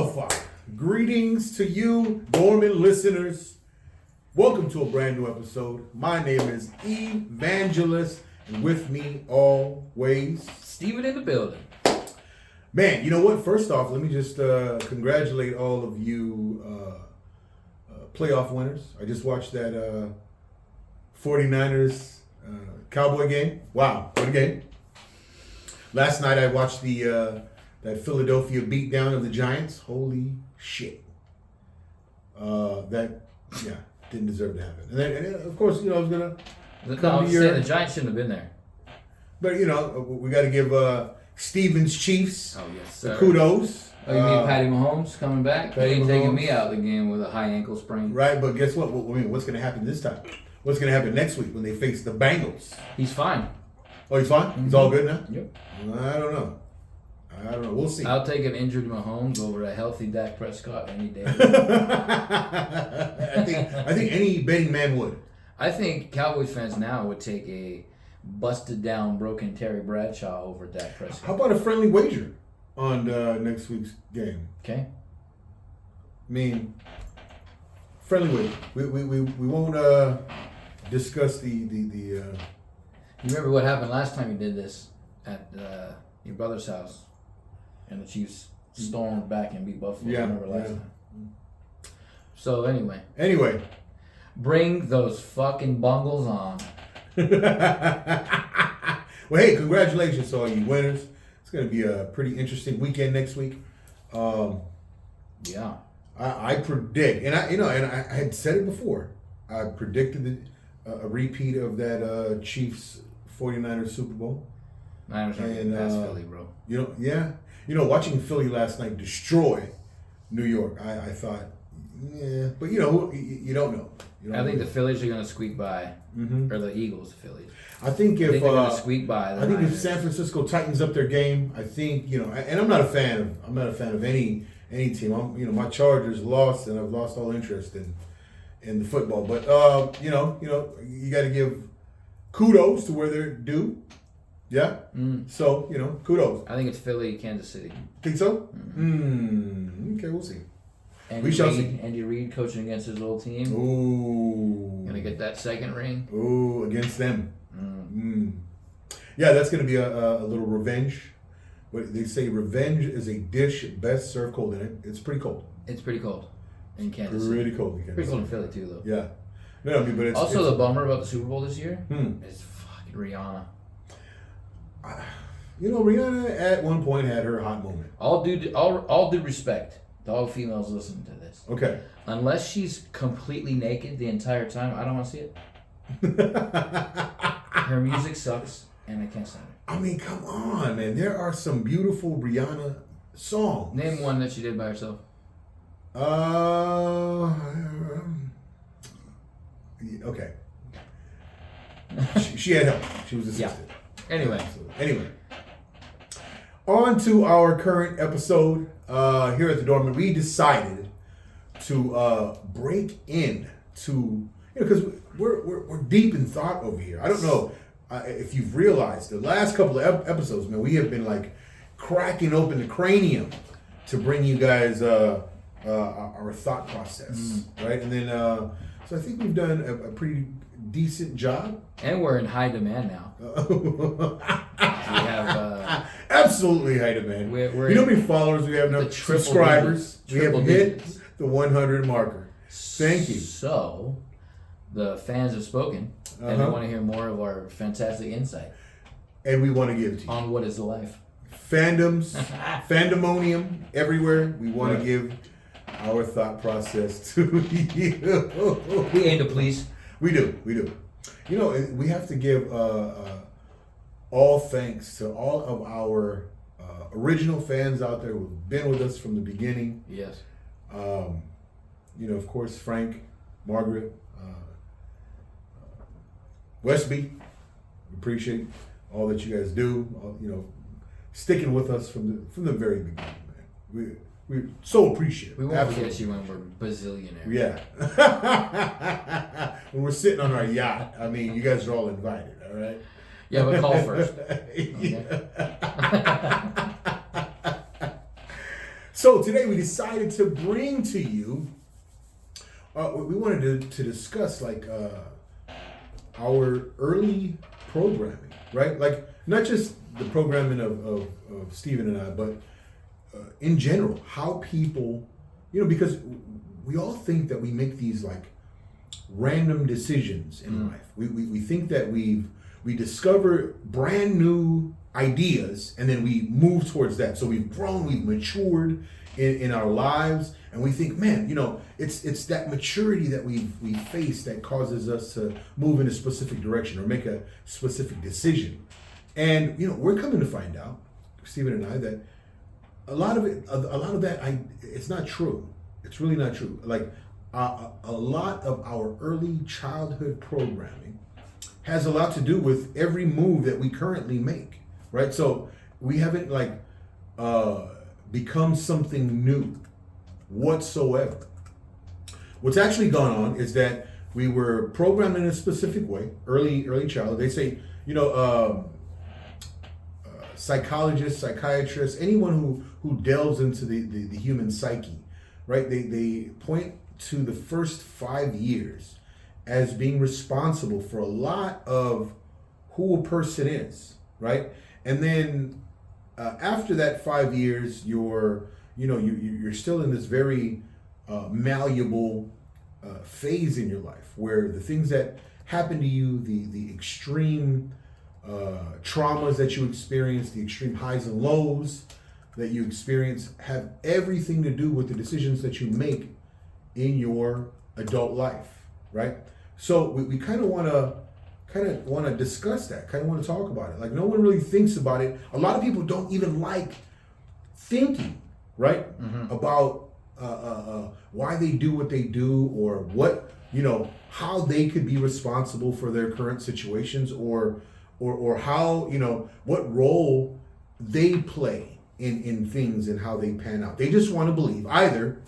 Aloha. Greetings to you, Doormen listeners. Welcome to a brand new episode. My name is Evangelist, and with me always, Steven in the building. Man, you know what? First off, let me just congratulate all of you playoff winners. I just watched that 49ers Cowboy game. Wow, what a game. Last night I watched the that Philadelphia beatdown of the Giants. Holy shit. That didn't deserve to happen. And then, of course, you know, I was going to come to your... The Giants shouldn't have been there. But, you know, we got to give Steven's Chiefs the kudos. Oh, you mean Patty Mahomes coming back? He ain't taking me out of the game with a high ankle sprain. Right, but guess what? What's going to happen this time? What's going to happen next week when they face the Bengals? He's fine. Oh, he's fine? Mm-hmm. He's all good now? Yep. I don't know. We'll see. I'll take an injured Mahomes over a healthy Dak Prescott any day. I think any betting man would. I think Cowboys fans now would take a busted down, broken Terry Bradshaw over Dak Prescott. How about a friendly wager on next week's game? Okay. I mean, friendly wager. We won't discuss the. You remember what happened last time you did this at your brother's house? And the Chiefs stormed back and beat Buffalo. Yeah, remember last time. So anyway. Bring those fucking bungles on. Well, hey, congratulations to all you winners. It's going to be a pretty interesting weekend next week. Yeah. I predict, and I had said it before. I predicted a repeat of that Chiefs 49ers Super Bowl. Niners are getting past Philly, bro. Watching Philly last night destroy New York, I thought, yeah, but you don't know. I think the Phillies are going to squeak by, or the Eagles, the Phillies. I think if they're going to squeak by. I think if San Francisco tightens up their game, I think and I'm not a fan of any team. My Chargers lost, and I've lost all interest in the football. But you got to give kudos to where they're due. Yeah. So kudos. I think it's Philly, Kansas City. Think so? Okay, we'll see. We shall see. Andy Reid coaching against his old team. Ooh. Gonna get that second ring. Ooh, against them. Yeah, that's gonna be a little revenge. What they say, revenge is a dish best served cold. And it's pretty cold. It's pretty cold in Kansas City. Pretty cold in Kansas Pretty cold in Philly too, though. Yeah. No, but it's also the bummer about the Super Bowl this year is fucking Rihanna. Rihanna at one point had her hot moment. All due respect to all females listening to this. Okay. Unless she's completely naked the entire time, I don't want to see it. Her music sucks, and I can't stand it. I mean, come on, man. There are some beautiful Rihanna songs. Name one that she did by herself. Okay. She had help. She was assisted. Yeah. Anyway. On to our current episode here at the Doormen. We decided to break in to, because we're deep in thought over here. I don't know if you've realized the last couple of episodes, man, we have been like cracking open the cranium to bring you guys our thought process, right? And then so I think we've done a pretty decent job. And we're in high demand now. We have absolutely high demand. We're you know how many followers we have now? Subscribers. We have hit the 100 marker. Thank you. So the fans have spoken, and they want to hear more of our fantastic insight. And we want to give it to you. On what is life. Fandemonium everywhere. We want to give our thought process to you. We aim to please. We do. We have to give all thanks to all of our original fans out there who've been with us from the beginning. Yes. Of course, Frank, Margaret, Westby. We appreciate all that you guys do. Sticking with us from the very beginning, man. We so appreciate it. We won't forget you when we're bazillionaires. Yeah. When we're sitting on our yacht, I mean, you guys are all invited, all right? Yeah, but call first. Okay. So today we decided to bring to you. We wanted to discuss like our early programming, right? Like not just the programming of Stephen and I, but in general, how people, because we all think that we make these like random decisions in life. We think that we discover brand new ideas and then we move towards that. So we've grown, we've matured in our lives, and we think, man, it's that maturity that we face that causes us to move in a specific direction or make a specific decision. And we're coming to find out, Stephen and I, that a lot of that it's not true. It's really not true. Like a lot of our early childhood programming has a lot to do with every move that we currently make, right? So we haven't become something new whatsoever. What's actually gone on is that we were programmed in a specific way, early childhood. They say, psychologists, psychiatrists, anyone who delves into the human psyche, right? They point to the first 5 years as being responsible for a lot of who a person is, right? And then after that 5 years, you're still in this very malleable phase in your life where the things that happen to you, the extreme traumas that you experience, the extreme highs and lows that you experience have everything to do with the decisions that you make in your adult life, right? So we kind of want to discuss that, kind of want to talk about it. Like no one really thinks about it. A lot of people don't even like thinking, right? About why they do what they do or what, how they could be responsible for their current situations or how, what role they play in things and how they pan out. They just want to believe either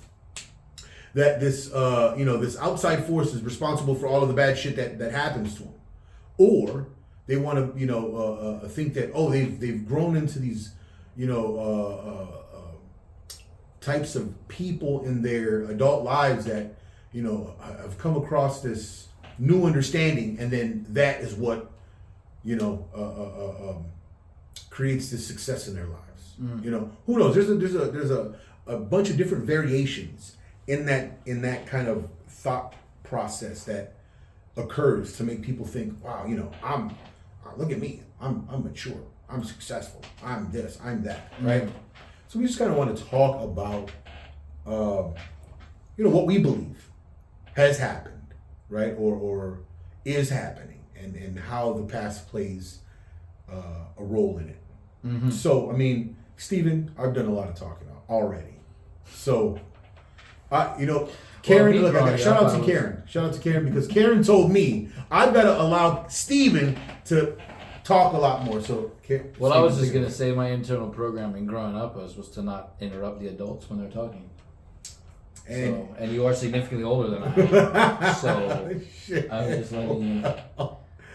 that this, this outside force is responsible for all of the bad shit that happens to them, or they want to, think that, they've grown into these, types of people in their adult lives that, have come across this new understanding, and then that is what, creates this success in their lives. Who knows? There's a bunch of different variations in that kind of thought process that occurs to make people think, wow, I'm look at me, I'm mature, I'm successful, I'm this, I'm that, right? So we just kind of want to talk about, what we believe has happened, right, or is happening, and how the past plays a role in it. So, I mean, Stephen, I've done a lot of talking already. So, Karen, shout out to Karen. Shout out to Karen because Karen told me I've got to allow Stephen to talk a lot more. So, well, I was just going to say my internal programming growing up was to not interrupt the adults when they're talking. And you are significantly older than I am. So, I'm just letting you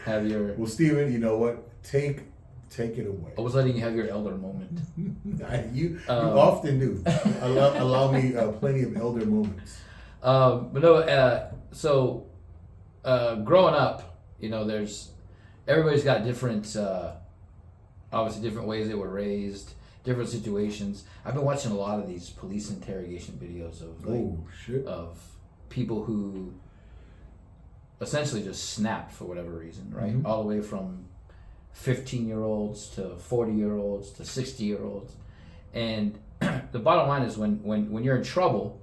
have your... Well, Stephen, you know what? Take it away. I was letting you have your elder moment. You often do. Allow me plenty of elder moments. But no, so growing up, everybody's got different, obviously different ways they were raised, different situations. I've been watching a lot of these police interrogation videos of people who essentially just snapped for whatever reason, right? All the way from 15-year-olds to 40-year-olds to 60-year-olds. And the bottom line is when you're in trouble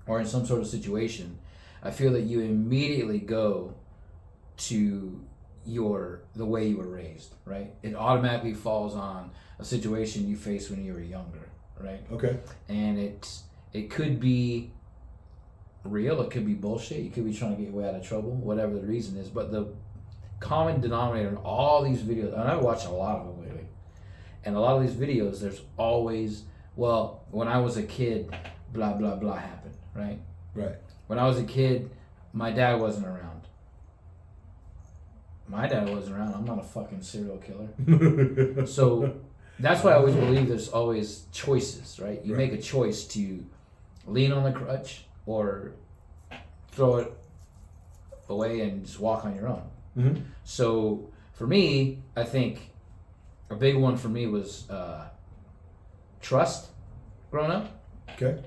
or in some sort of situation, I feel that you immediately go to the way you were raised, right? It automatically falls on a situation you faced when you were younger, right? Okay. And it could be real, it could be bullshit, you could be trying to get your way out of trouble, whatever the reason is, but the common denominator in all these videos, and I've watched a lot of them lately, and a lot of these videos, there's always, well, when I was a kid, blah, blah, blah happened, right? Right. When I was a kid, my dad wasn't around. My dad wasn't around. I'm not a fucking serial killer. So That's why I always believe there's always choices, right? You Right. make a choice to lean on the crutch or throw it away and just walk on your own. Mm-hmm. So for me, I think a big one for me was trust growing up. Okay.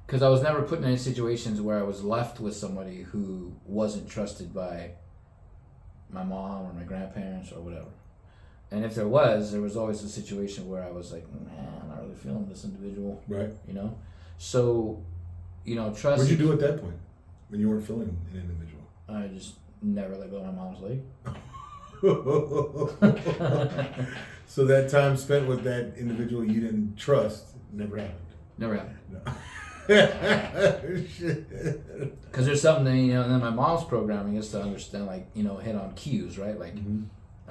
Because I was never put in any situations where I was left with somebody who wasn't trusted by my mom or my grandparents or whatever. And if there was always a situation where I was like, man, I'm not really feeling this individual, Right. you know? So, trust. What'd you do at that point when you weren't feeling an individual? I just never let go of my mom's leg. So that time spent with that individual you didn't trust never happened. Never happened. No. Because there's something, and then my mom's programming is to understand, like, hit on cues, right? Like, Mm-hmm.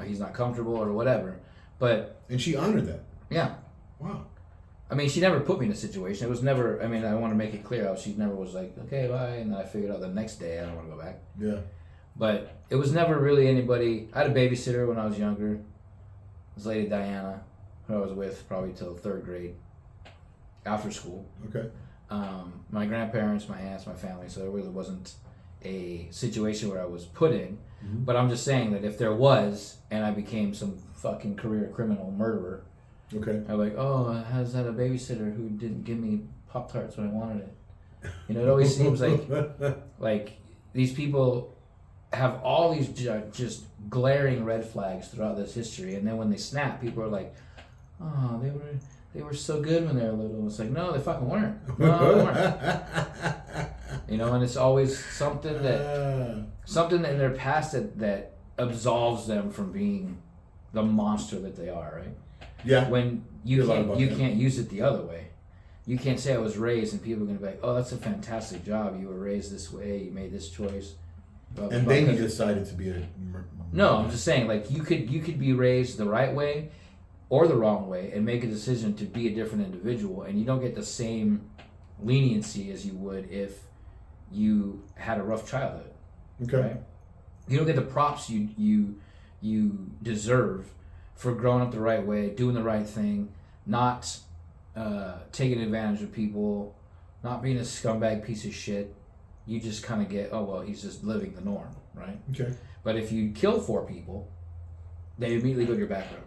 he's not comfortable or whatever. But, And she honored that. yeah. Wow. I mean, she never put me in a situation. It was never, I want to make it clear, she never was like, okay, bye. And then I figured out the next day I don't want to go back. Yeah. But it was never really anybody. I had a babysitter when I was younger. This lady, Diana, who I was with probably till 3rd grade after school. Okay. My grandparents, my aunts, my family, so there really wasn't a situation where I was put in. Mm-hmm. But I'm just saying that if there was, and I became some fucking career criminal murderer, Okay. I'm like, oh, I had a babysitter who didn't give me Pop-Tarts when I wanted it. It always seems like these people have all these just glaring red flags throughout this history, and then when they snap, people are like, oh, they were so good when they were little. It's like, no, they fucking weren't. No, they weren't. And it's always something in their past that absolves them from being the monster that they are, right? Yeah. When you You're can't use it the other way. You can't say I was raised, and people are gonna be like, oh, that's a fantastic job. You were raised this way. You made this choice. Blah, blah, And blah. then you decided to be a. No, I'm just saying, like, you could be raised the right way or the wrong way and make a decision to be a different individual, and you don't get the same leniency as you would if you had a rough childhood. Okay. Right? You don't get the props you deserve for growing up the right way, doing the right thing, not taking advantage of people, not being a scumbag piece of shit. You just kind of get, oh, well, he's just living the norm, right? Okay. But if you kill 4 people, they immediately go to your background.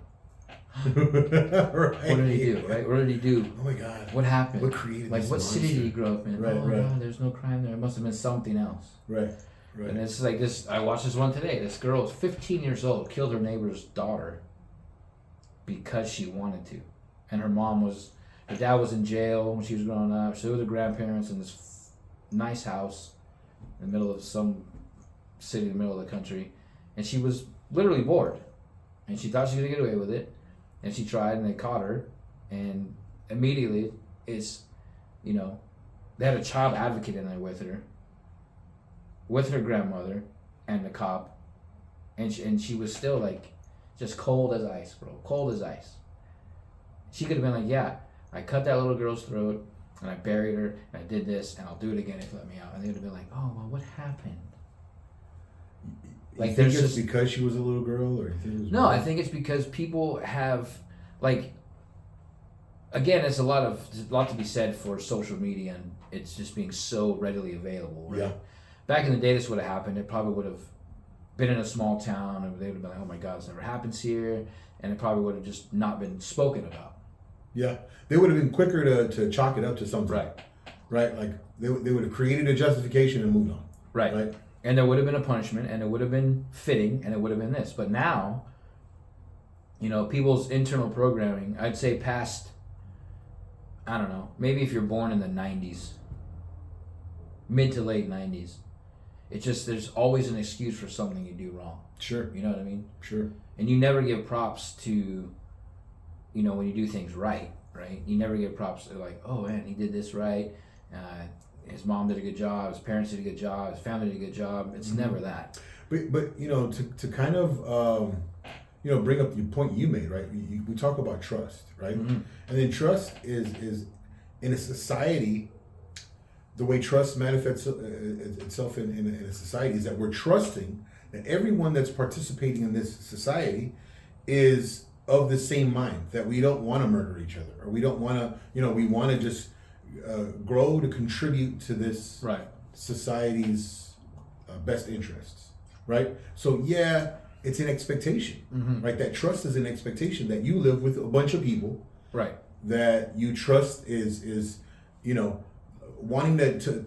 Right. What did he do, right? What did he do? Oh my God. What happened? What created Like, this what city monster? did he grow up in? Right, oh, right. God, there's no crime there. It must have been something else. Right. Right. And it's like this. I watched this one today. This girl was 15 years old, killed her neighbor's daughter because she wanted to. And her dad was in jail when she was growing up. So were the grandparents in this nice house in the middle of some city in the middle of the country. And she was literally bored. And she thought she was going to get away with it. And she tried, and they caught her. And immediately, they had a child advocate in there with her grandmother, and the cop. And she was still, like, just cold as ice, bro. Cold as ice. She could have been like, yeah, I cut that little girl's throat, and I buried her, and I did this, and I'll do it again if you let me out. And they would have been like, oh, well, what happened? Like, think it's because she was a little girl, or you think it was? No, I think it's because people have, like, again, there's a lot to be said for social media, and it's just being so readily available. Right? Yeah. Back in the day, this would have happened. It probably would have been in a small town, and they would have been like, oh my God, this never happens here, and it probably would have just not been spoken about. Yeah, they would have been quicker to chalk it up to something. Right. Right. Like they would have created a justification and moved on. Right. Right. And there would have been a punishment, and it would have been fitting, and it would have been this. But now, people's internal programming, I'd say past, I don't know, maybe if you're born in the 90s, mid to late 90s, it's just there's always an excuse for something you do wrong. Sure. You know what I mean? Sure. And you never give props to, when you do things right? You never give props to, like, oh, man, he did this right. His mom did a good job. His parents did a good job. His family did a good job. It's never that. But to kind of bring up the point you made, right? We talk about trust, right? Mm-hmm. And then trust is in a society. The way trust manifests itself in a society is that we're trusting that everyone that's participating in this society is of the same mind, that we don't want to murder each other, or we don't want to, we want to just grow to contribute to this right. society's best interests, right? So yeah, it's an expectation, right? That trust is an expectation that you live with a bunch of people, right? That you trust is wanting to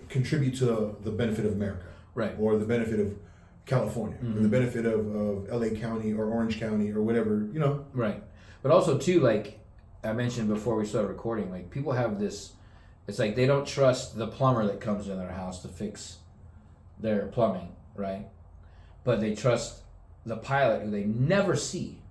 contribute to the benefit of America, right? Or the benefit of California, or the benefit of LA County or Orange County or whatever, Right. But also too, like I mentioned before we started recording, like people have this, it's like they don't trust the plumber that comes in their house to fix their plumbing, right? But they trust the pilot who they never see.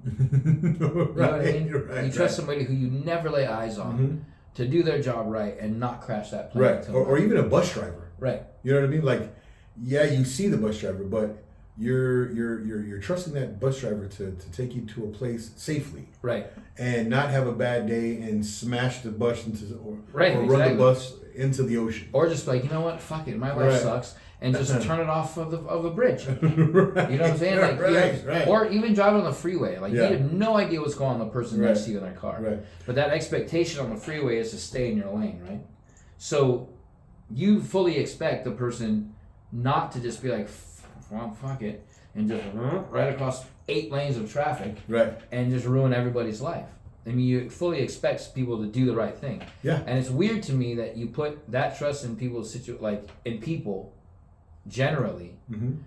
You know what I mean? Right, you trust somebody who you never lay eyes on to do their job right and not crash that plane. Right. Or even a bus driver. Right. You know what I mean? Like, yeah, you see the bus driver, but you're trusting that bus driver to take you to a place safely. Right. And not have a bad day and smash the bus or exactly. run the bus into the ocean. Or just like, you know what, fuck it, my life sucks, and just turn it off of the bridge. Right. You know what I'm saying? Like, Right. Or even drive on the freeway. Like you have no idea what's going on with the person next to you in their car. Right. But that expectation on the freeway is to stay in your lane, right? So you fully expect the person not to just be like, well, fuck it, and just right across 8 lanes of traffic, right, and just ruin everybody's life. I mean, you fully expect people to do the right thing. Yeah. And it's weird to me that you put that trust in people's in people generally,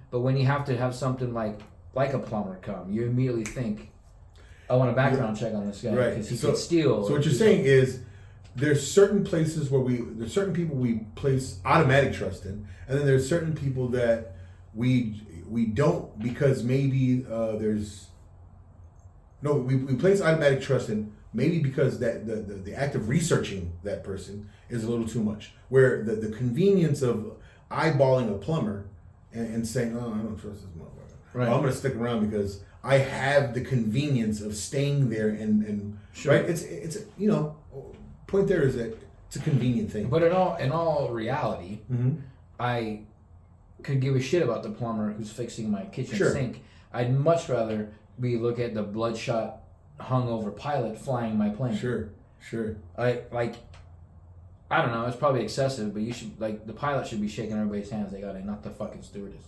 but when you have to have something like a plumber come, you immediately think, I want a background check on this guy because he could steal. So what you're saying is, there's certain places where there's certain people we place automatic trust in, and then there's certain people that we don't, because maybe we place automatic trust in, maybe because that the act of researching that person is a little too much, where the convenience of eyeballing a plumber and saying, oh, I don't trust this motherfucker, right. Well, I'm going to stick around because I have the convenience of staying there and sure. Right, it's point there is that it's a convenient thing. But in all reality, I could give a shit about the plumber who's fixing my kitchen sink. I'd much rather look at the bloodshot, hungover pilot flying my plane. Sure. I don't know. It's probably excessive, but you should the pilot should be shaking everybody's hands. They got it, not the fucking stewardess.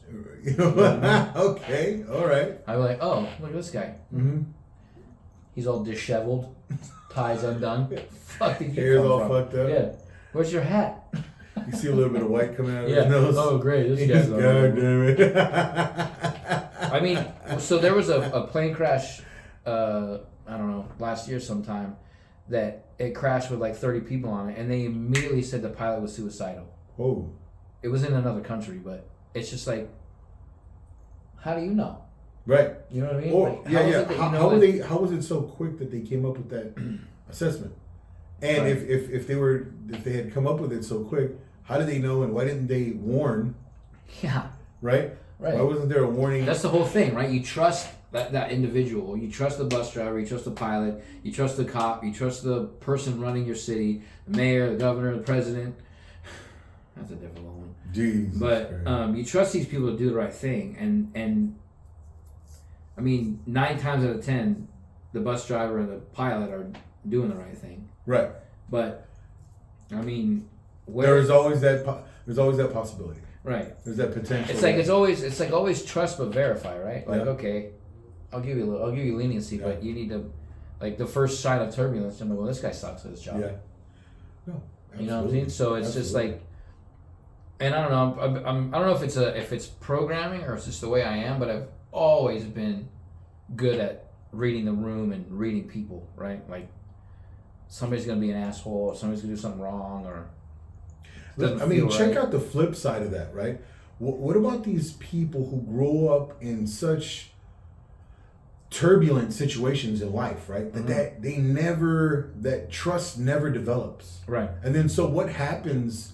Okay, all right. I'd be like, oh, look at this guy. He's all disheveled, ties undone. Fuck did you Hair's come all from? fucked up. Yeah. Where's your hat? You see a little bit of white coming out of his nose. Oh, great. This guy's God damn it. I mean, so there was a plane crash, I don't know, last year sometime, that it crashed with 30 people on it, and they immediately said the pilot was suicidal. Oh. It was in another country, but it's just how do you know? Right. You know what I mean? Or, how was it so quick that they came up with that assessment? And right. if they had come up with it so quick, how did they know, and why didn't they warn? Yeah. Right? Right. Why wasn't there a warning? That's the whole thing, right? You trust that individual. You trust the bus driver. You trust the pilot. You trust the cop. You trust the person running your city, the mayor, the governor, the president. That's a difficult one. Jesus. But you trust these people to do the right thing, and I mean, 9 times out of 10, the bus driver and the pilot are doing the right thing. Right. But I mean, there's always that possibility. Right. There's that potential. It's like always trust but verify, right? Like, yeah. Okay, I'll give you leniency, yeah. but you need to, the first sign of turbulence, I'm like, well, this guy sucks at his job. Yeah. No. Absolutely. You know what I'm saying? So it's just and I don't know. I don't know if it's programming or it's just the way I am, but I've always been good at reading the room and reading people, right? Like, somebody's gonna be an asshole, or somebody's gonna do something wrong, or check out the flip side of that, right? What about these people who grow up in such turbulent situations in life, right? That trust never develops, right? And then so what happens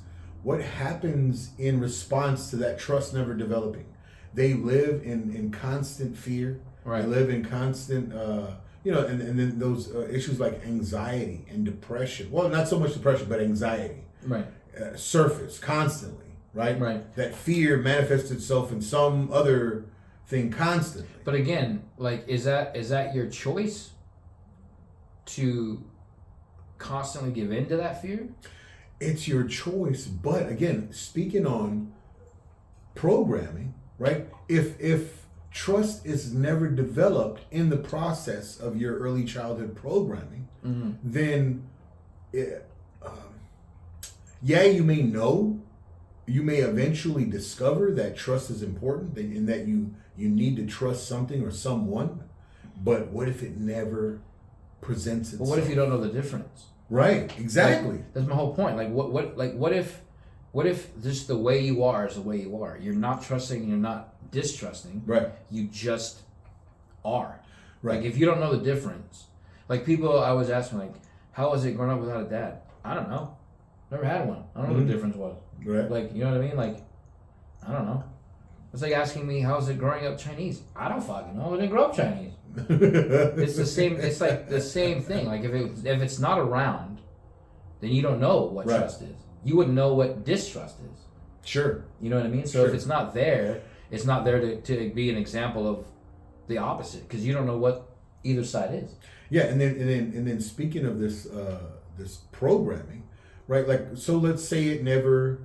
in response to that trust never developing? They live in constant fear. Right. They live in constant, and then those issues like anxiety and depression. Well, not so much depression, but anxiety. Right. Surface constantly, right? Right. That fear manifests itself in some other thing constantly. But again, like, is that your choice to constantly give in to that fear? It's your choice, but again, speaking on programming, right? If trust is never developed in the process of your early childhood programming, then you may eventually discover that trust is important and that you need to trust something or someone, but what if it never presents itself? Well, what if you don't know the difference? Right, exactly. Like, that's my whole point. Like, what if just the way you are is the way you are? You're not trusting, you're not distrusting. Right. You just are. Right. Like, if you don't know the difference, like, people always ask me, like, how was it growing up without a dad? I don't know. Never had one. I don't know what the difference was. Right. Like, you know what I mean? Like, I don't know. It's like asking me, how's it growing up Chinese? I don't fucking know. I didn't grow up Chinese. It's the same. It's like the same thing. Like, if it's not around, then you don't know what trust is. You wouldn't know what distrust is. Sure. You know what I mean? So if it's not there, it's not there to be an example of the opposite, because you don't know what either side is. Yeah, and then speaking of this this programming, right? Like, so let's say it never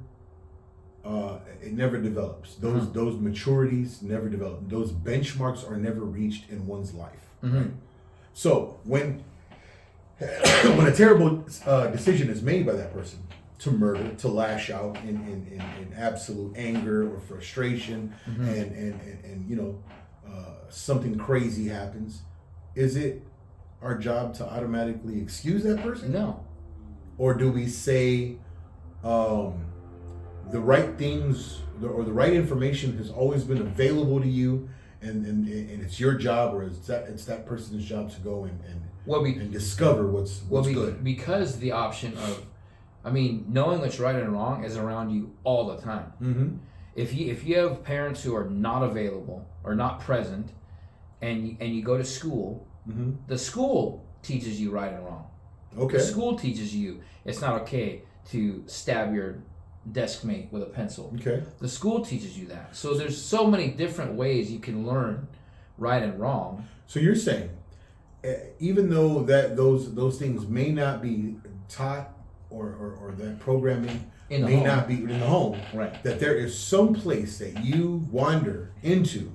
develops. Those maturities never develop. Those benchmarks are never reached in one's life. Right? So when a terrible decision is made by that person to murder, to lash out in absolute anger or frustration, and you know, something crazy happens, is it our job to automatically excuse that person? No. Or do we say the right things or the right information has always been available to you, and it's your job, or it's that person's job to go and discover what's good? Because the option of, I mean, knowing what's right and wrong is around you all the time. Mm-hmm. If you have parents who are not available or not present, and you go to school, the school teaches you right and wrong. Okay. The school teaches you it's not okay to stab your desk mate with a pencil. Okay. The school teaches you that. So there's so many different ways you can learn right and wrong. So you're saying, even though that those things may not be taught or that programming may not be in the home, right, that there is some place that you wander into,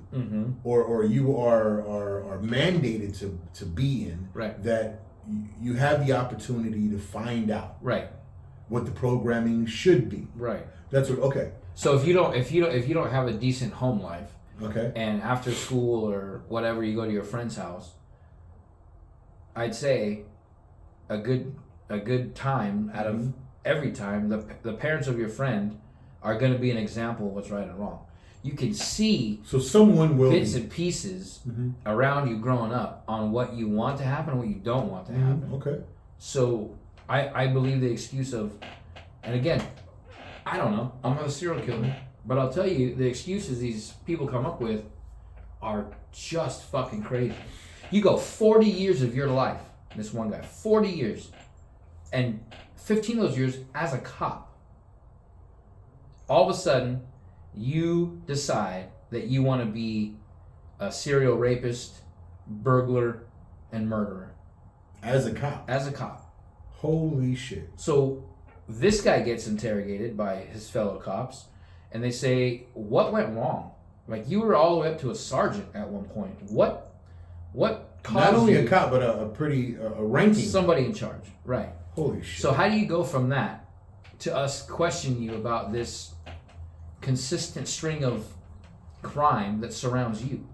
or you are mandated to be in, right, that you have the opportunity to find out, right, what the programming should be. Right. That's what. Okay. So if you don't have a decent home life, okay, and after school or whatever you go to your friend's house, I'd say a good time out of every time, the parents of your friend are going to be an example of what's right and wrong. You can see so someone will bits and pieces around you growing up on what you want to happen and what you don't want to happen. Okay. So I believe the excuse of, and again, I don't know, I'm not a serial killer, but I'll tell you, the excuses these people come up with are just fucking crazy. You go 40 years of your life, this one guy, 40 years, and 15 of those years as a cop. All of a sudden, you decide that you want to be a serial rapist, burglar, and murderer. As a cop. As a cop. Holy shit. So this guy gets interrogated by his fellow cops, and they say, what went wrong? Like, you were all the way up to a sergeant at one point. What caused not only you, a cop, but a pretty ranking. somebody in charge, right? Holy shit. So how do you go from that to us questioning you about this consistent string of crime that surrounds you?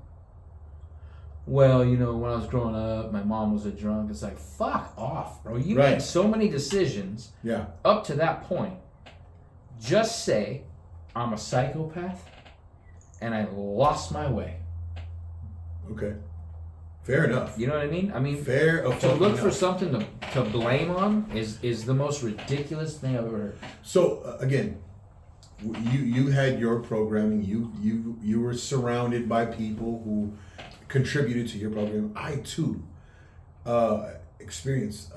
Well, you know, when I was growing up, my mom was a drunk. It's like, fuck off, bro. You made so many decisions up to that point. Just say, I'm a psychopath and I lost my way. Okay. Fair enough. You know what I mean? I mean, fair to look for something to blame on is the most ridiculous thing I've ever heard. So, again, you had your programming. You were surrounded by people who contributed to your program. I too experienced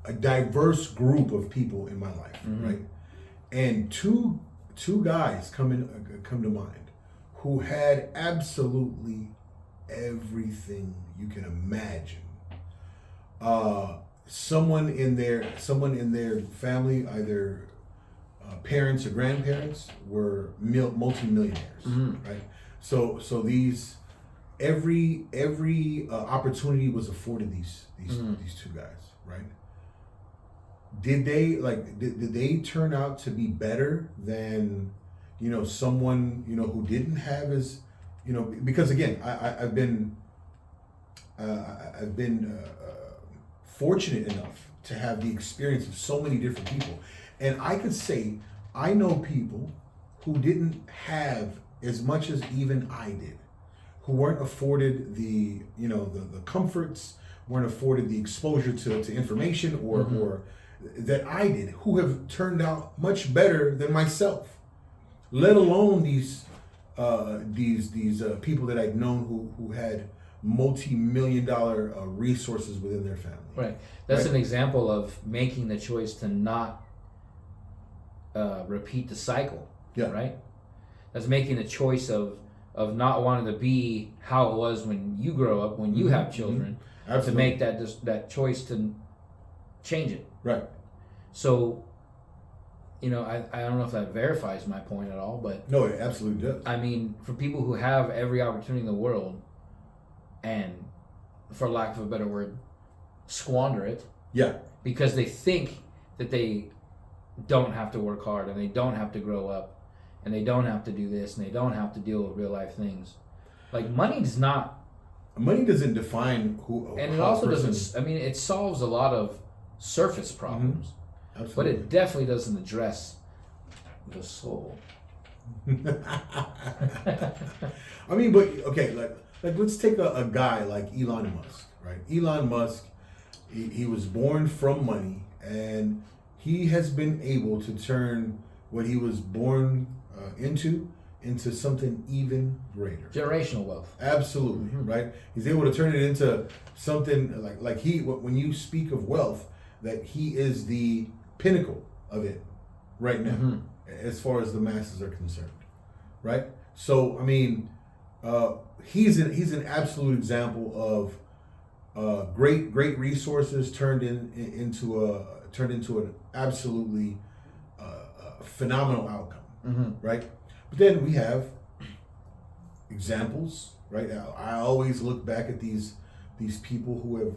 a diverse group of people in my life, right? And two guys come to mind who had absolutely everything you can imagine. Someone in their family, either parents or grandparents, were multimillionaires, right? So these every opportunity was afforded these two guys, right? Did they turn out to be better than someone who didn't have as because again I've been fortunate enough to have the experience of so many different people, and I could say I know people who didn't have as much as even I did, who weren't afforded the comforts, weren't afforded the exposure to information or that I did, who have turned out much better than myself. Let alone these people that I'd known who had multi-million-dollar resources within their family. Right. That's an example of making the choice to not repeat the cycle. Yeah. Right. That's making the choice of not wanting to be how it was when you grow up, when you have children, to make that choice to change it. Right. So, I don't know if that verifies my point at all, but no, it absolutely does. I mean, for people who have every opportunity in the world, and for lack of a better word, squander it. Yeah. Because they think that they don't have to work hard and they don't have to grow up and they don't have to do this and they don't have to deal with real life things. Like money doesn't define who. And it also doesn't. I mean, it solves a lot of surface problems, but it definitely doesn't address the soul. I mean, but okay, like let's take a guy like Elon Musk, right? Elon Musk, he was born from money, and he has been able to turn what he was born into something even greater. Generational wealth. Absolutely, right? He's able to turn it into something like when you speak of wealth, that he is the pinnacle of it right now, as far as the masses are concerned, right? So I mean, he's an absolute example of great resources turned into an absolutely phenomenal outcome, right? But then we have examples, right? I always look back at these people who have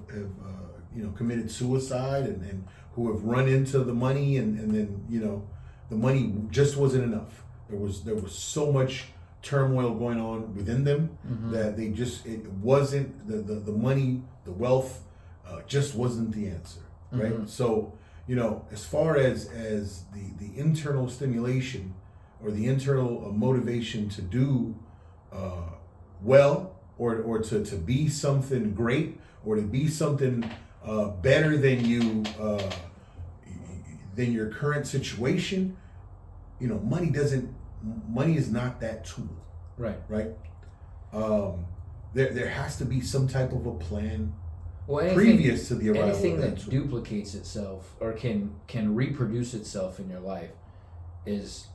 committed suicide and who have run into the money and then the money just wasn't enough. There was so much turmoil going on within them that it wasn't the money, the wealth just wasn't the answer, right? So as far as the internal stimulation or the internal motivation to do well or to be something great or to be something better than your current situation, money is not that tool. Right. There has to be some type of a plan previous to the arrival anything of that that tool. duplicates itself or can reproduce itself in your life is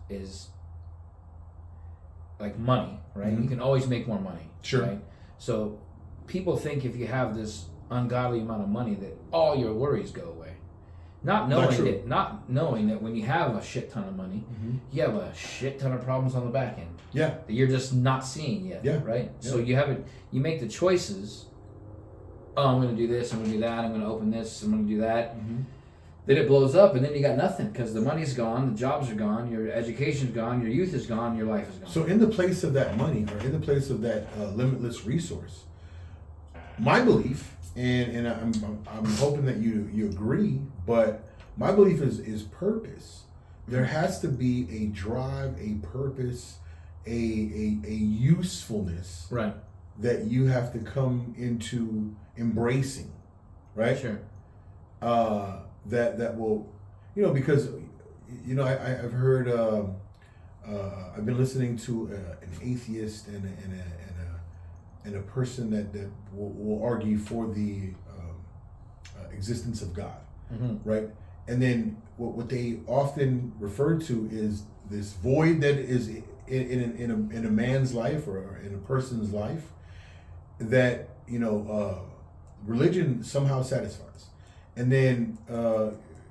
like money, right? You can always make more money. Sure. Right? So people think if you have this ungodly amount of money that all your worries go away. Not knowing that when you have a shit ton of money, you have a shit ton of problems on the back end. Yeah. That you're just not seeing yet. Yeah. Right? Yeah. So you make the choices. Oh, I'm going to do this, I'm going to do that, I'm going to open this, I'm going to do that. Then it blows up, and then you got nothing because the money's gone, the jobs are gone, your education's gone, your youth is gone, your life is gone. So in the place of that money, or in the place of that limitless resource, my belief, and I'm hoping that you agree, but my belief is purpose. There has to be a drive, a purpose, a usefulness, right, that you have to come into embracing, right? Sure. That will, because I've heard I've been listening to an atheist and a person that will argue for the existence of God, right? And then what they often refer to is this void that is in a man's life or in a person's life that religion somehow satisfies, and then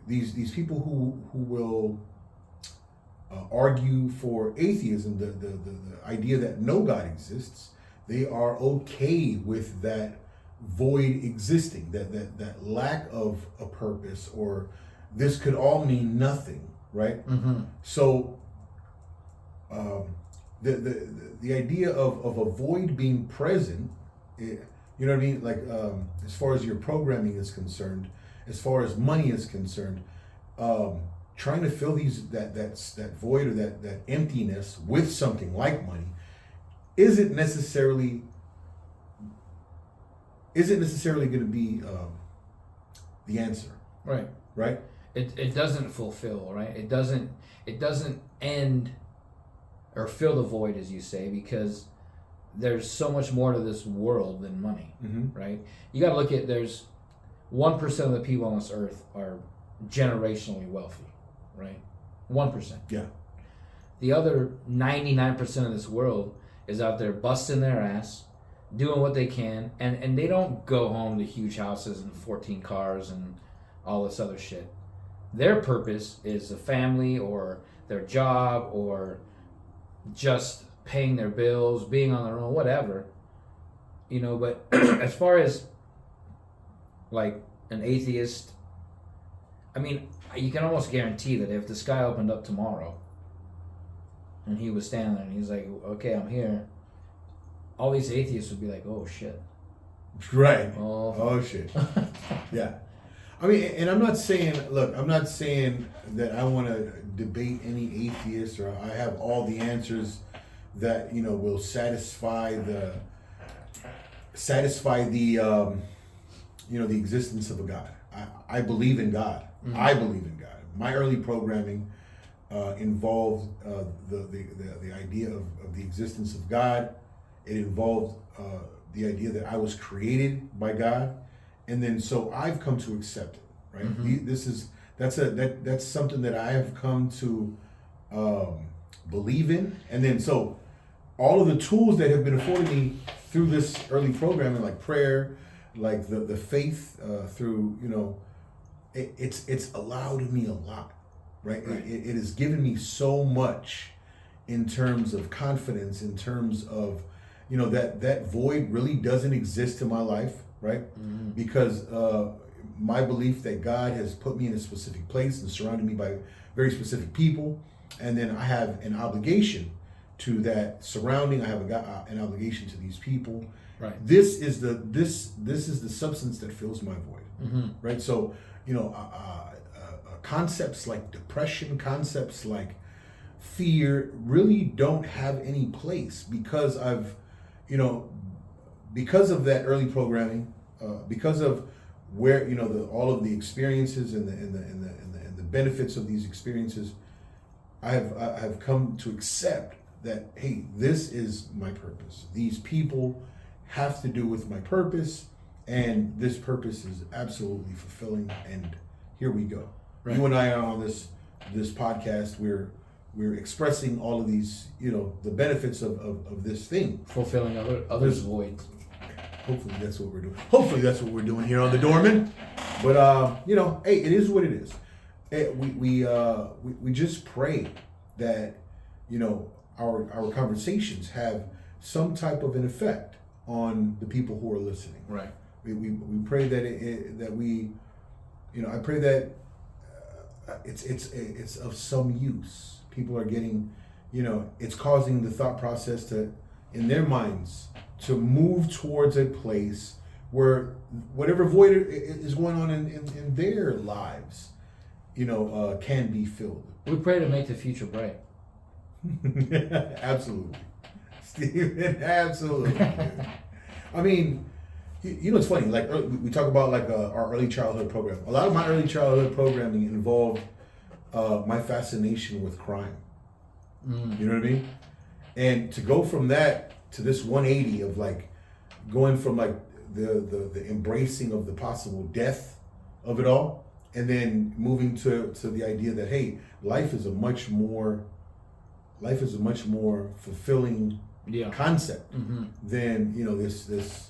these people who will argue for atheism, the idea that no God exists, they are okay with that void existing, that lack of a purpose, or this could all mean nothing, right? Mm-hmm. So the idea of a void being present, you know what I mean? Like as far as your programming is concerned, as far as money is concerned, trying to fill that void or that emptiness with something like money isn't necessarily going to be the answer. Right. Right. It doesn't fulfill, right? It doesn't end or fill the void, as you say, because there's so much more to this world than money, Mm-hmm. right? You got to look at, there's 1% of the people on this earth are generationally wealthy, right? 1%. Yeah. The other 99% of this world is out there busting their ass, doing what they can, and they don't go home to huge houses and 14 cars and all this other shit. Their purpose is a family or their job or just paying their bills, being on their own, whatever. But as far as like an atheist, I mean, you can almost guarantee that if the sky opened up tomorrow and he was standing there and he's like, okay, I'm here, all these atheists would be like, oh shit. Right. Oh shit. Yeah. I mean, and I'm not saying that I want to debate any atheist or I have all the answers that, will satisfy the the existence of a God. I believe in God. Mm-hmm. I believe in God. My early programming involved the idea of the existence of God. It involved the idea that I was created by God, and then so I've come to accept it. Right. Mm-hmm. That's something that I have come to believe in, and then so all of the tools that have been afforded me through this early programming, like prayer, like the faith, through it's allowed me a lot. Right. It has given me so much in terms of confidence, in terms of that void really doesn't exist in my life, right? Mm-hmm. Because my belief that God has put me in a specific place and surrounded me by very specific people, and then I have an obligation to that surrounding. I have an obligation to these people. Right. This is the substance that fills my void. Mm-hmm. Right. So concepts like depression, concepts like fear really don't have any place because because of that early programming, because of where all of the experiences and the benefits of these experiences, I have come to accept that, hey, this is my purpose. These people have to do with my purpose, and this purpose is absolutely fulfilling. And here we go. Right. You and I are on this podcast. We're expressing all of these, the benefits of this thing. Fulfilling others' voids. Hopefully that's what we're doing. Hopefully that's what we're doing here on the Doormen. But hey, it is what it is. We just pray that our conversations have some type of an effect on the people who are listening. Right. We pray that I pray that it's of some use. People are getting, it's causing the thought process in their minds to move towards a place where whatever void is going on in their lives, can be filled. We pray to make the future bright. Absolutely. Stephen, absolutely. I mean, it's funny, like we talk about like our early childhood program. A lot of my early childhood programming involved my fascination with crime. Mm. You know what I mean? And to go from that to this 180 of like going from like the embracing of the possible death of it all, and then moving to the idea that, hey, life is a much more life is a much more fulfilling concept than this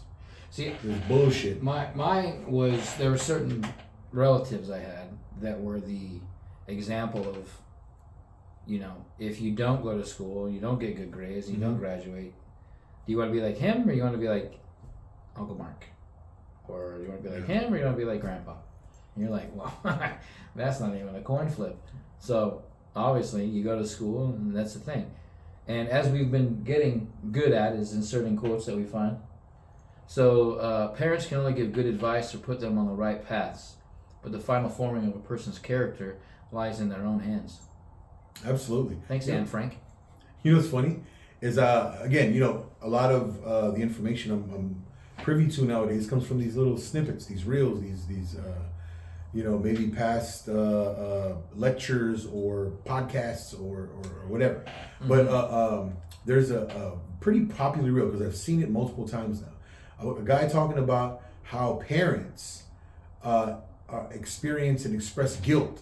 bullshit. Mine was, there were certain relatives I had that were the example of, if you don't go to school, you don't get good grades, you don't graduate, do you want to be like him or you want to be like Uncle Mark? Or you want to be like him or you want to be like Grandpa? And you're like, well, that's not even a coin flip. So obviously you go to school and that's the thing. And as we've been getting good at is inserting quotes that we find. So parents can only give good advice or put them on the right paths, but the final forming of a person's character lies in their own hands. Absolutely. Thanks, Anne Frank. You know what's funny is again, a lot of the information I'm privy to nowadays comes from these little snippets, these reels, these maybe past lectures or podcasts or whatever. But there's a pretty popular reel, because I've seen it multiple times now. A guy talking about how parents experience and express guilt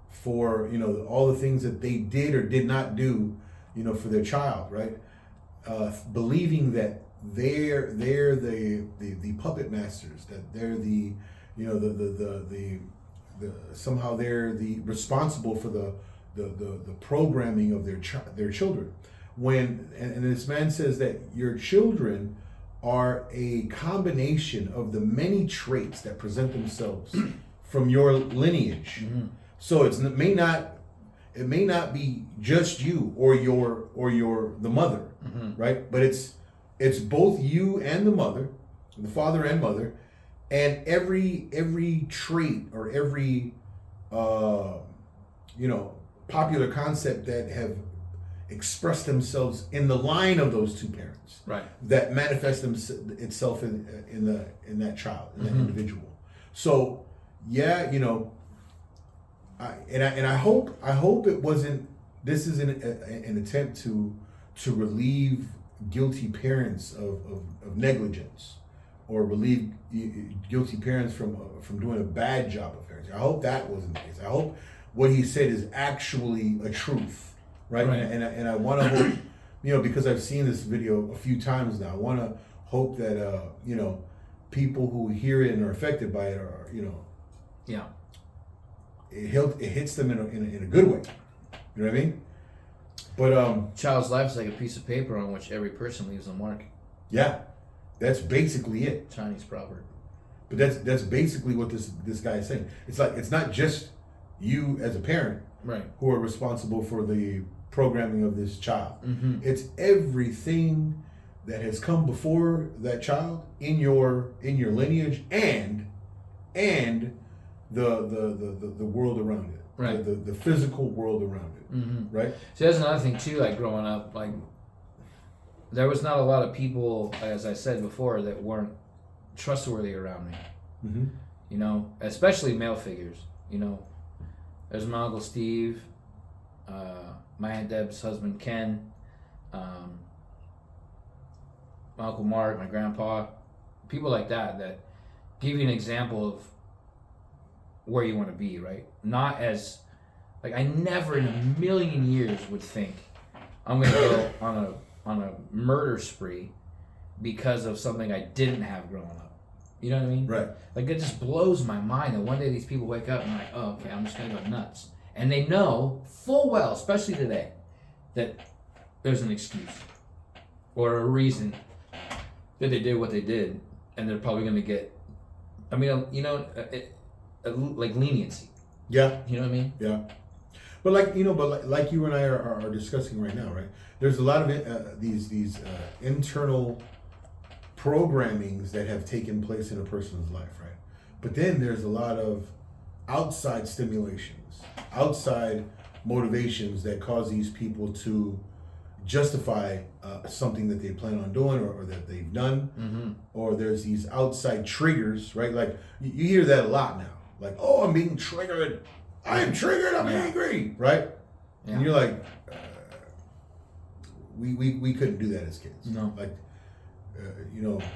for all the things that they did or did not do for their child, right? Believing that they're the puppet masters, that they're the somehow they're the responsible for the programming of their children. And this man says that your children are a combination of the many traits that present themselves from your lineage. So it may not be just you or the mother, right? But it's both you and the mother, the father and mother, and every trait or every popular concept that have expressed themselves in the line of those two parents, right? That manifests itself in that child, in that individual. So I hope it wasn't. This is an attempt to relieve guilty parents of negligence, or relieve guilty parents from doing a bad job of parenting. I hope that wasn't the case. I hope what he said is actually a truth, right? And I want to hope, because I've seen this video a few times now. I want to hope that people who hear it and are affected by it are it hits them in a good way. You know what I mean? But child's life is like a piece of paper on which every person leaves a mark. Yeah, that's basically it. Chinese proverb. But that's basically what this guy is saying. It's like, it's not just you as a parent, right, who are responsible for the programming of this child. It's everything that has come before that child in your lineage and the world around it, right? The physical world around it, right? So that's another thing too. Like growing up, like there was not a lot of people, as I said before, that weren't trustworthy around me. Especially male figures. There's my Uncle Steve, my Aunt Deb's husband Ken, my Uncle Mark, my grandpa, people like that give you an example of where you want to be, right? Not as, like, I never in a million years would think I'm going to go on a murder spree because of something I didn't have growing up. You know what I mean? Right. Like, it just blows my mind that one day these people wake up and like, oh, okay, I'm just going to go nuts. And they know full well, especially today, that there's an excuse or a reason that they did what they did, and they're probably going to get, like leniency. Yeah. You know what I mean? Yeah. But like you and I are discussing right now, right? There's a lot of these internal programmings that have taken place in a person's life, right? But then there's a lot of outside stimulations, outside motivations that cause these people to justify something that they plan on doing or that they've done. Or there's these outside triggers, right? Like you hear that a lot now. Like, oh, I'm being triggered. I am triggered. I'm angry, right? Yeah. And you're like, we couldn't do that as kids. No. Like,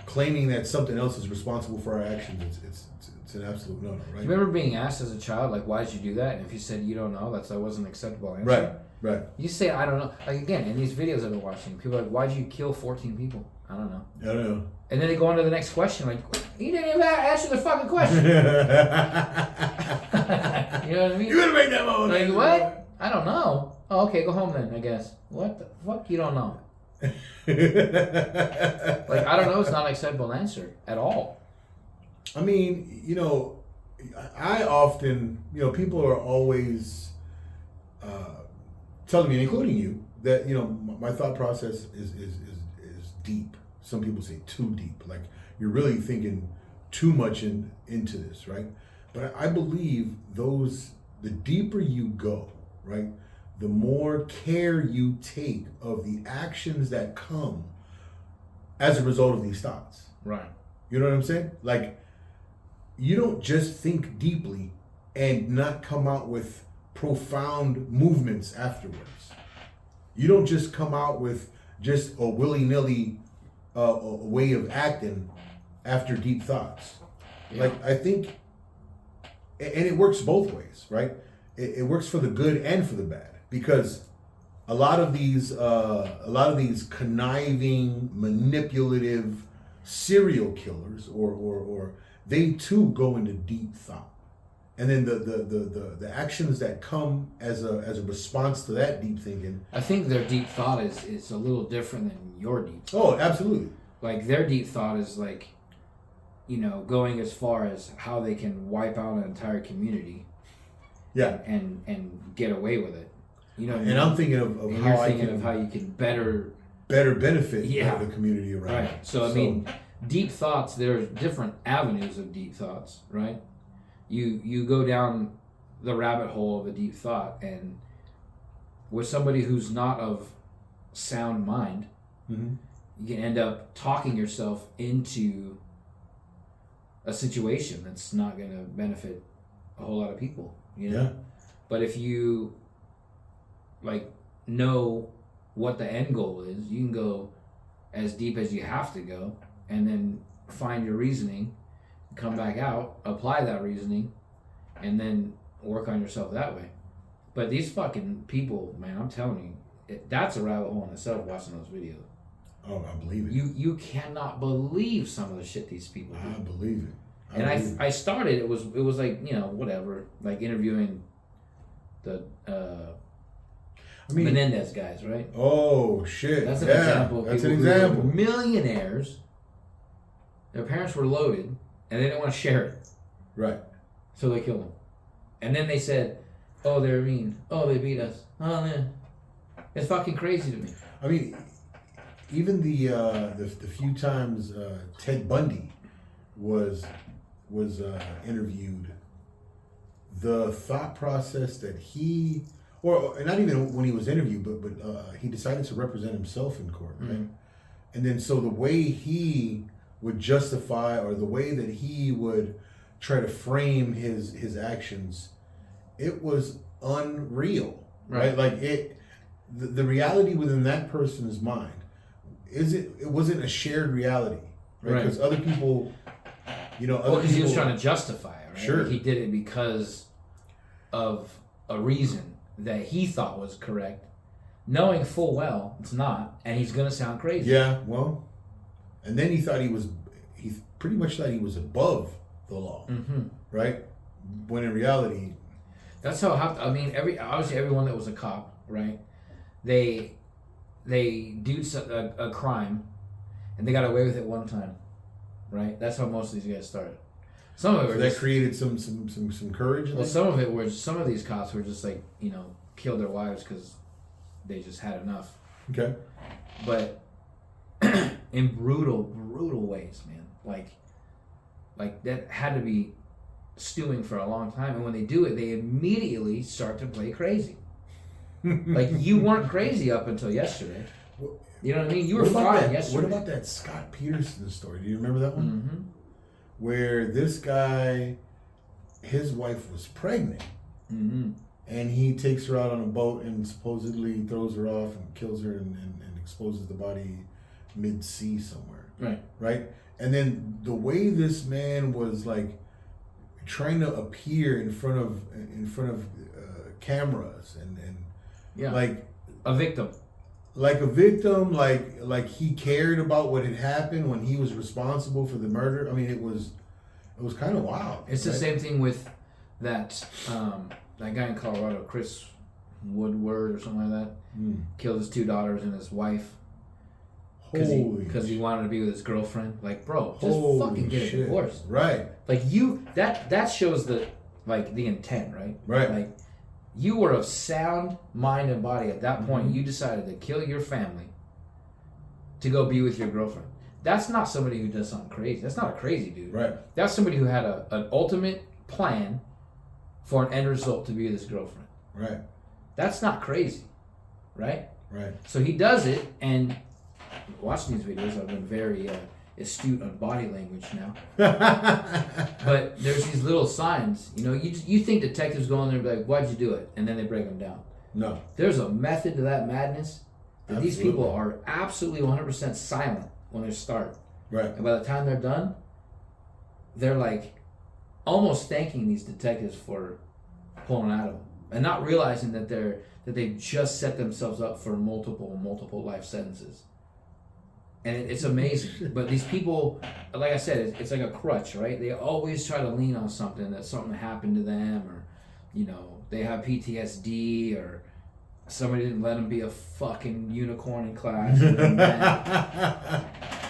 claiming that something else is responsible for our actions, it's an absolute no-no, right? Do you remember being asked as a child, like, why did you do that? And if you said you don't know, that wasn't an acceptable answer. Right. Right. You say, I don't know. Like, again, in these videos I've been watching, people are like, why'd you kill 14 people? I don't know. I don't know. And then they go on to the next question, like, you didn't even answer the fucking question. You know what I mean? You gotta make that moment. Like, what? I don't know. Oh, okay, go home then, I guess. What the fuck? You don't know. Like, I don't know. It's not an acceptable answer at all. I mean, you know, I often, you know, people are always telling me, including you, that, you know, my thought process is deep. Some people say too deep. Like, you're really thinking too much into this, right? But I believe the deeper you go, right, the more care you take of the actions that come as a result of these thoughts. Right. You know what I'm saying? Like, you don't just think deeply and not come out with profound movements afterwards. You don't just come out with just a willy-nilly a way of acting after deep thoughts. Yeah. Like, I think, and it works both ways, right? It works for the good and for the bad, because a lot of these conniving, manipulative serial killers, or they too go into deep thought, and then the actions that come as a response to that deep thinking. I think their deep thought is a little different than your deep thought. Oh, absolutely. Like, their deep thought is like, you know, going as far as how they can wipe out an entire community. Yeah. And get away with it. You know. And I'm thinking of how you can better benefit Yeah. the community around. Right. So I mean, deep thoughts. There's different avenues of deep thoughts, right? You go down the rabbit hole of a deep thought, and with somebody who's not of sound mind, mm-hmm. you can end up talking yourself into a situation that's not going to benefit a whole lot of people. You know? Yeah. But if you like know what the end goal is, you can go as deep as you have to go, and then find your reasoning, come back out, apply that reasoning, and then work on yourself that way. But these fucking people, man, I'm telling you, that's a rabbit hole in itself, watching those videos. Oh, I believe it. You cannot believe some of the shit these people do. I believe it. I started, it was like, you know, whatever, like interviewing the Menendez guys, right? Oh shit. That's an example. That's an People who example. were millionaires, their parents were loaded, and they didn't want to share it. Right. So they killed them. And then they said, oh, they're mean. Oh, they beat us. Oh, man. It's fucking crazy to me. I mean, even the few times Ted Bundy was interviewed, the thought process that he, or not even when he was interviewed, but he decided to represent himself in court, right? Mm-hmm. And then so the way he would justify, or the way that he would try to frame his actions, it was unreal, right? Like the reality within that person's mind, it wasn't a shared reality, right? Because other people, you know, because he was trying to justify it, right? Sure. Like, he did it because of a reason that he thought was correct, knowing full well it's not, and he's gonna sound crazy. Yeah, well, and then he pretty much thought he was above the law, mm-hmm. right? When in reality, that's how. I mean, obviously everyone that was a cop, right? They do a crime, and they got away with it one time, right? That's how most of these guys started. Some of it that created some courage. Well, some of these cops were just like, you know, killed their wives because they just had enough. Okay. But in brutal ways, man. Like that had to be stewing for a long time, and when they do it, they immediately start to play crazy. Like, you weren't crazy up until yesterday. You know what I mean? You were fine yesterday. What about that Scott Peterson story? Do you remember that one? Mm-hmm. Where this guy, his wife was pregnant, mm-hmm. and he takes her out on a boat and supposedly throws her off and kills her and exposes the body mid-sea somewhere. Right? And then the way this man was like trying to appear in front of cameras and Yeah. Like a victim. Like a victim, like he cared about what had happened when he was responsible for the murder. I mean, it was kind of wild. It's the same thing with that that guy in Colorado, Chris Woodward or something like that. Killed his 2 daughters and his wife because he wanted to be with his girlfriend. Like, bro, just fucking get a divorce. Right. Like that shows the intent, right? Right. Like, you were of sound mind and body at that point. You decided to kill your family to go be with your girlfriend. That's not somebody who does something crazy. That's not a crazy dude. Right. That's somebody who had an ultimate plan for an end result to be with his girlfriend. Right. That's not crazy, right? Right. So he does it, and watching these videos, I've been very astute on body language now. But there's these little signs. You know, you think detectives go in there and be like, "Why'd you do it?" And then they break them down. No. There's a method to that madness. That Absolutely. these people are absolutely 100% silent when they start. Right. And by the time they're done, they're like almost thanking these detectives for pulling out of them, and not realizing that they've just set themselves up for multiple life sentences. And it's amazing. But these people, like I said, it's like a crutch, right? They always try to lean on something, that something happened to them, or, you know, they have PTSD, or somebody didn't let them be a fucking unicorn in class.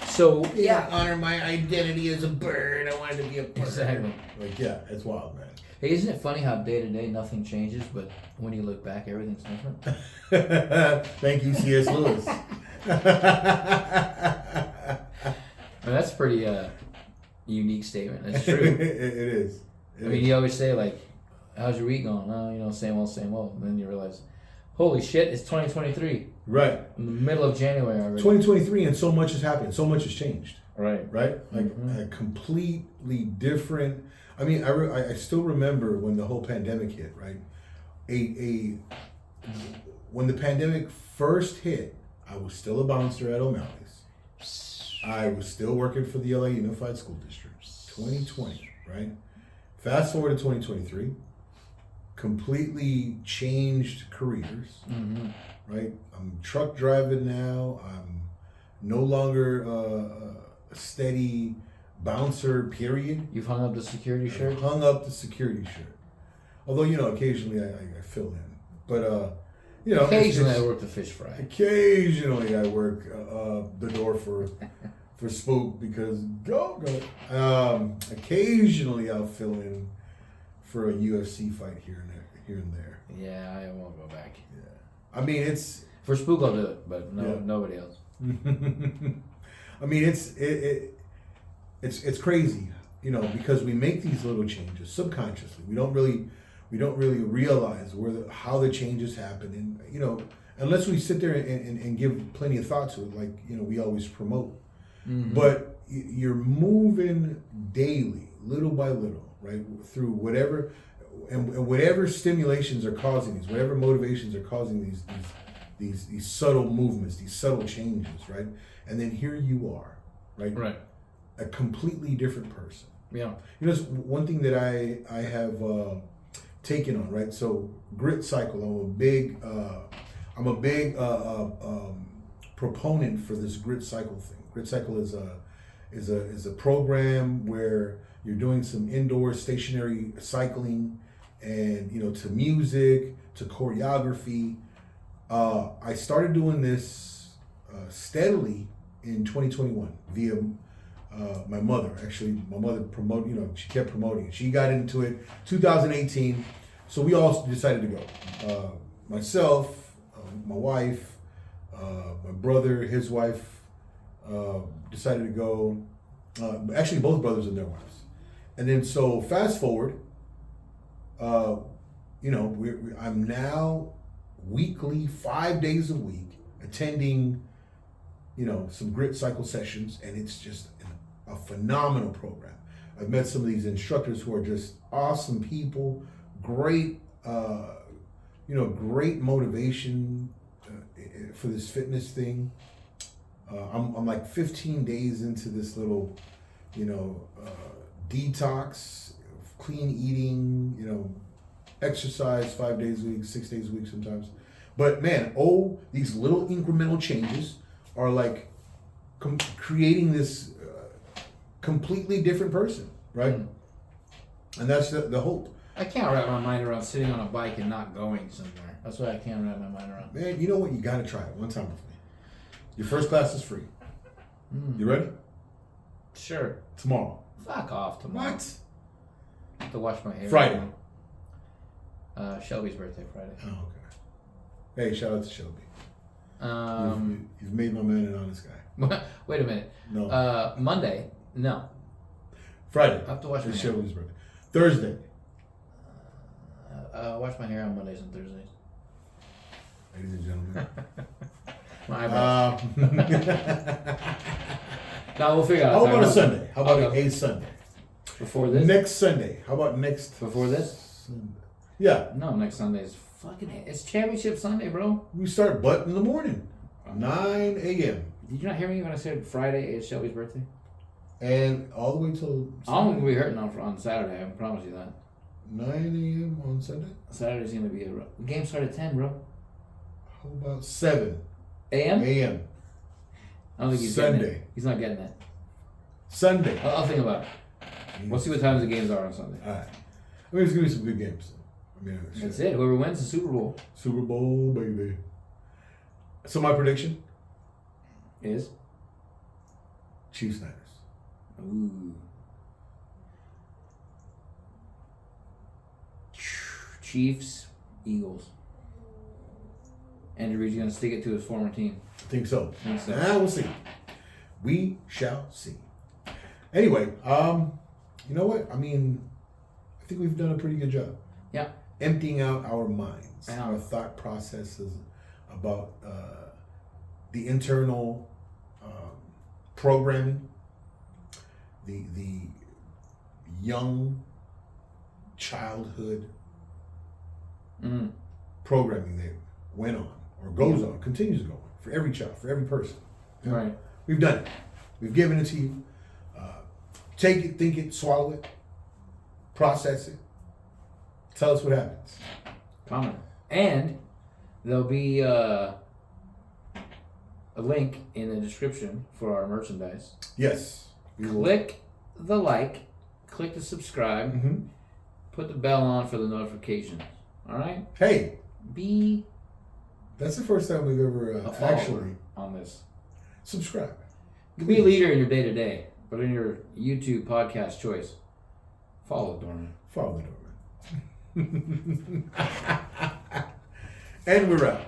So, yeah. Honor my identity as a bird. I wanted to be a bird. Exactly. Like, yeah, it's wild, man. Hey, isn't it funny how day to day nothing changes, but when you look back, everything's different? Thank you, C.S. Lewis. I mean, that's a pretty unique statement. That's true. It is. I mean, you always say, like, how's your week going? Oh, you know, same old, same old. And then you realize, holy shit, it's 2023. Right. In the middle of January already. 2023, and so much has happened. So much has changed. Right. Right? Like, a completely different... I mean, I still remember when the whole pandemic hit, right? When the pandemic first hit, I was still a bouncer at O'Malley's. I was still working for the LA Unified School District. 2020, right? Fast forward to 2023, completely changed careers, right? I'm truck driving now. I'm no longer a steady bouncer, period. You've hung up the security shirt? Hung up the security shirt. Although, you know, occasionally I fill in. But, you know. Occasionally I work the fish fry. Occasionally I work the door for Spook because go. Occasionally I'll fill in for a UFC fight here and there. Yeah, I won't go back. Yeah. I mean, it's... For Spook I'll do it, but nobody else. I mean, it's crazy, you know, because we make these little changes subconsciously. We don't really realize how the changes happen, and you know, unless we sit there and give plenty of thought to it, like, you know, we always promote. But you're moving daily, little by little, right, through whatever stimulations are causing these, whatever motivations are causing these subtle movements, these subtle changes, right? And then here you are, right? Right. A completely different person. Yeah. You know, it's one thing that I have taken on, right? So grit cycle. I'm a big proponent for this grit cycle thing. Grit cycle is a program where you're doing some indoor stationary cycling, and, you know, to music, to choreography. I started doing this steadily in 2021 via my mother. Actually, my mother promoted, you know, she kept promoting it. She got into it 2018, so we all decided to go. Myself, my wife, my brother, his wife, decided to go. Actually, both brothers and their wives. And then, so fast forward, you know, I'm now weekly, 5 days a week, attending, you know, some grit cycle sessions, and it's just a phenomenal program. I've met some of these instructors who are just awesome people, great, you know, great motivation for this fitness thing. I'm like 15 days into this little, you know, detox, clean eating, you know, exercise 5 days a week, 6 days a week sometimes. But man, these little incremental changes are like creating this completely different person, right? And that's the hope. I can't wrap my mind around sitting on a bike and not going somewhere. That's what I can't wrap my mind around. Man, you know what? You got to try it one time with me. Your first class is free. You ready? Sure. Tomorrow. Fuck off tomorrow. What? I have to wash my hair. Friday. Shelby's birthday Friday. Oh, okay. Hey, shout out to Shelby. You've made my man an honest guy. Wait a minute. No. Monday. No. Friday. I have to wash my hair. Shelby's birthday. Thursday. Wash my hair on Mondays and Thursdays. Ladies and gentlemen. My eyebrows. No, we'll figure out. How about a Sunday? How about a Sunday? Before this? Next Sunday. How about next? Before this? Sunday. Yeah. No, next Sunday is it's championship Sunday, bro. We start butt in the morning. 9 a.m. Did you not hear me when I said Friday is Shelby's birthday? And all the way till I'm going to be hurting on Saturday, I can promise you that. 9 a.m. on Sunday? Saturday's going to be the game started at 10, bro. How about 7 a.m.? a.m. I don't think he's Sunday. getting it. He's not getting it. Sunday. I'll think about it. We'll see what times the games are on Sunday. All right. I mean, it's going to be some good games. I mean, that's it. Whoever wins the Super Bowl. Super Bowl, baby. So my prediction is Chiefs Niners. Ooh. Chiefs, Eagles. Andy Reid's going to stick it to his former team. I think so. So. We'll see. We shall see. Anyway, you know what? I mean, I think we've done a pretty good job. Yeah. Emptying out our minds, our thought processes about the internal programming, the young childhood programming that went on or goes on, continues to go on for every child, for every person. Right. We've done it. We've given it to you. Take it, think it, swallow it, process it. Tell us what happens. Comment. And there'll be a link in the description for our merchandise. Yes. Click the like, click the subscribe, put the bell on for the notifications. All right? Hey. Be that's the first time we've ever actually on this. Subscribe. Be a leader in your day-to-day, but in your YouTube podcast choice, follow Doormen. Follow the Doormen. And we're out.